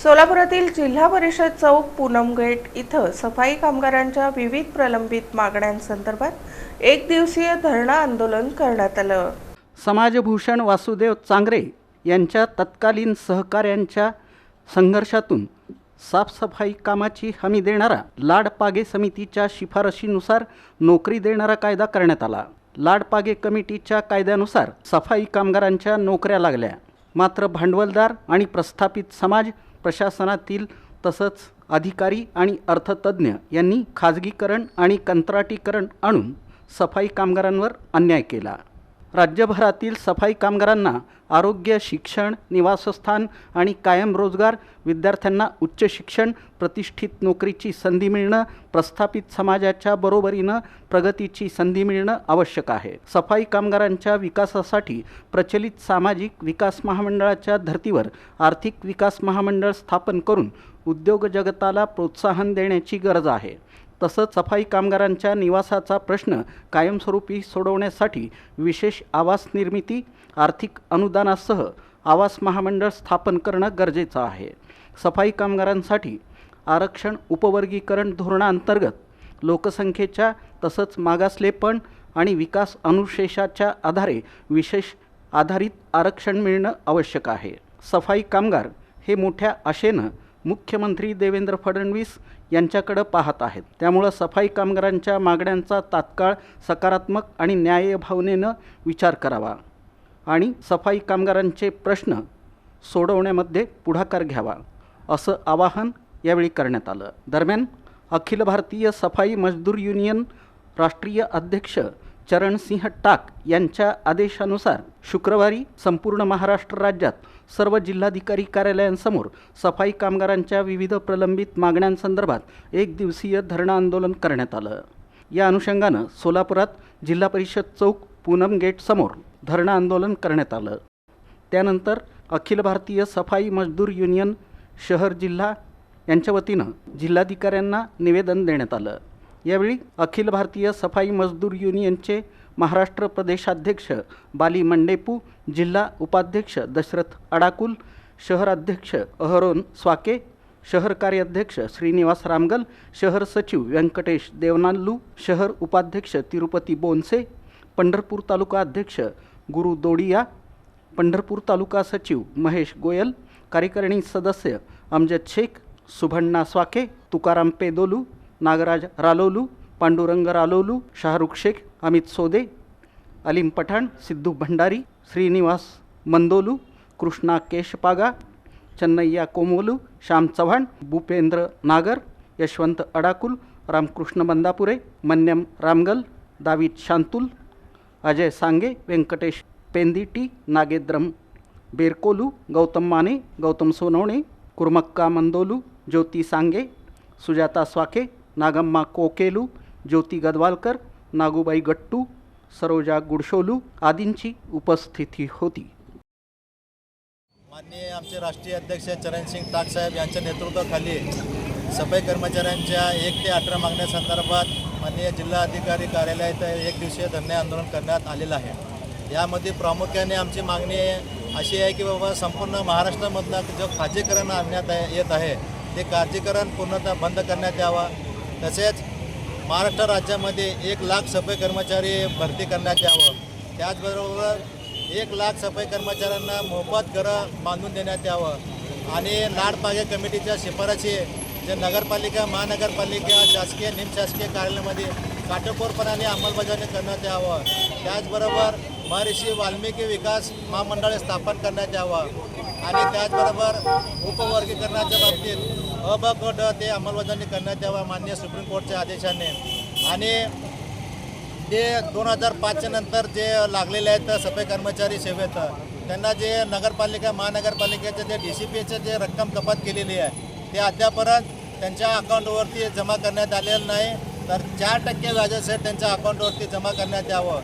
सोलापुरातील जिल्हा परिषद चौक पूनम गेट इथं सफाई कामगारांच्या विविध प्रलंबित मागण्यांसंदर्भात एक दिवसीय धरणं आंदोलन करण्यात आलं। समाजभूषण वासुदेव चांगरे यांच्या तत्कालीन सहकाऱ्यांच्या संघर्षातून साफसफाई कामाची हमी देणारा लाडपागे समितीच्या शिफारशीनुसार नोकरी देणारा कायदा करण्यात आला। लाडपागे कमिटीच्या कायद्यानुसार सफाई कामगारांच्या नोकऱ्या लागल्या, मात्र भांडवलदार आणि प्रस्थापित समाज, प्रशासनातील तसंच अधिकारी आणि अर्थतज्ञ यांनी खाजगीकरण आणि कंत्राटीकरण आणून सफाई कामगारांवर अन्याय केला। राज्यभरातील सफाई कामगारांना आरोग्य, शिक्षण, निवासस्थान आणि कायम रोजगार, विद्यार्थ्यांना उच्च शिक्षण, प्रतिष्ठित नोकरीची संधी मिळणं, प्रस्थापित समाजाच्या बरोबरीनं प्रगतीची संधी मिळणं आवश्यक आहे। सफाई कामगारांच्या विकासासाठी प्रचलित सामाजिक विकास महामंडळाच्या धर्तीवर आर्थिक विकास महामंडळ स्थापन करून उद्योग जगताला प्रोत्साहन देण्याची गरज आहे। तसंच सफाई कामगारांच्या निवासाचा प्रश्न कायमस्वरूपी सोडवण्यासाठी विशेष आवास निर्मिती, आर्थिक अनुदानासह आवास महामंडळ स्थापन करणं गरजेचं आहे। सफाई कामगारांसाठी आरक्षण उपवर्गीकरण धोरणांतर्गत लोकसंख्येच्या तसंच मागासलेपण आणि विकास अनुशेषाच्या आधारे विशेष आधारित आरक्षण मिळणं आवश्यक आहे। सफाई कामगार हे मोठ्या आशेनं मुख्यमंत्री देवेंद्र फडणवीस यांच्याकडे पाहत आहेत। त्यामुळे सफाई कामगारांच्या मागण्यांचा तात्काळ सकारात्मक आणि न्याय्य भावनेनं विचार करावा आणि सफाई कामगारांचे प्रश्न सोडवण्यामध्ये पुढाकार घ्यावा, असं आवाहन यावेळी करण्यात आलं। दरम्यान अखिल भारतीय सफाई मजदूर युनियन राष्ट्रीय अध्यक्ष चरणसिंह टाक यांच्या आदेशानुसार शुक्रवारी संपूर्ण महाराष्ट्र राज्यात सर्व जिल्हाधिकारी कार्यालयांसमोर सफाई कामगारांच्या विविध प्रलंबित मागण्यांसंदर्भात एक दिवसीय धरणं आंदोलन करण्यात आलं। या अनुषंगानं सोलापुरात जिल्हा परिषद चौक पूनम गेट समोर धरणं आंदोलन करण्यात आलं। त्यानंतर अखिल भारतीय सफाई मजदूर युनियन शहर जिल्हा यांच्या वतीनं जिल्हाधिकाऱ्यांना निवेदन देण्यात आलं। यावेळी अखिल भारतीय सफाई मजदूर युनियनचे महाराष्ट्र प्रदेशाध्यक्ष बाली मंडेपू, जिल्हा उपाध्यक्ष दशरथ अडाकुल, शहर अध्यक्ष अहरोन स्वाके, शहर कार्याध्यक्ष श्रीनिवास रामगल, शहर सचिव व्यंकटेश देवनाल्लू, शहर उपाध्यक्ष तिरुपती बोनसे, पंढरपूर तालुका अध्यक्ष गुरु दोडिया, पंढरपूर तालुका सचिव महेश गोयल, कार्यकारिणी सदस्य अमजद शेख, सुभण्णा स्वाके, तुकाराम पेदोलू, नागराज रालोलू, पांडुरंग रालोलू, शाहरुख शेख, अमित सोदे, अलीम पठाण, सिद्धू भंडारी, श्रीनिवास मंदोलू, कृष्णा केशपागा, चन्नैया कोमोलू, श्याम चव्हाण, भूपेंद्र नागर, यशवंत अडाकुल, रामकृष्ण बंदापुरे, मन्यम रामगल, दावीद शांतुल, अजय सांगे, व्यंकटेश पेंदिटी, नागेद्रम बेरकोलू, गौतम माने, गौतम सोनवणे, कुर्मक्का मंदोलू, ज्योती सांगे, सुजाता स्वाके, नागम्मा कोकेलू, ज्योती गदवालकर, नागूबाई गट्टू, सरोजा गुडशोलू आदींची उपस्थिती होती। माननीय आमचे राष्ट्रीय अध्यक्ष चरणसिंह टाक साहेब यांच्या नेतृत्वाखाली सफाई कर्मचाऱ्यांच्या 1 ते 18 मागण्यासंदर्भात माननीय जिल्हाधिकारी कार्यालयात एक दिवसीय धरणे आंदोलन करण्यात आलेलं आहे। यामध्ये प्रामुख्याने आमची मागणी अशी आहे की बाबा संपूर्ण महाराष्ट्रामधला जो खाजगीकरण आणण्यात येत आहे ते खाजगीकरण पूर्णतः बंद करण्यात यावा। तसेच महाराष्ट्र राज्यामध्ये 1 लाख सफाई कर्मचारी भरती करण्यात यावं। त्याचबरोबर 1 लाख सफाई कर्मचाऱ्यांना मोफत घरं बांधून देण्यात यावं आणि लाडपागे कमिटीच्या शिफारशी जे नगरपालिका, महानगरपालिका, शासकीय, निमशासकीय कार्यालयामध्ये काटेकोरपणाने अंमलबजावणी करण्यात यावं। त्याचबरोबर महर्षी वाल्मिकी विकास महामंडळ स्थापन करण्यात यावं आणि त्याचबरोबर उपवर्गीकरणाच्या बाबतीत अ, ब, क, ड ते अंमलबजावणी करण्यात यावं माननीय सुप्रीम कोर्टच्या आदेशाने। आणि ते 2005च्या नंतर जे लागलेले आहेत सफाई कर्मचारी सेवेत त्यांना जे नगरपालिका, महानगरपालिकेचे जे DCPचे जे रक्कम कपात केलेली आहे ते अद्यापर्यंत त्यांच्या अकाउंटवरती जमा करण्यात आलेलं नाही, तर 4% व्याजासहित त्यांच्या अकाउंटवरती जमा करण्यात यावं।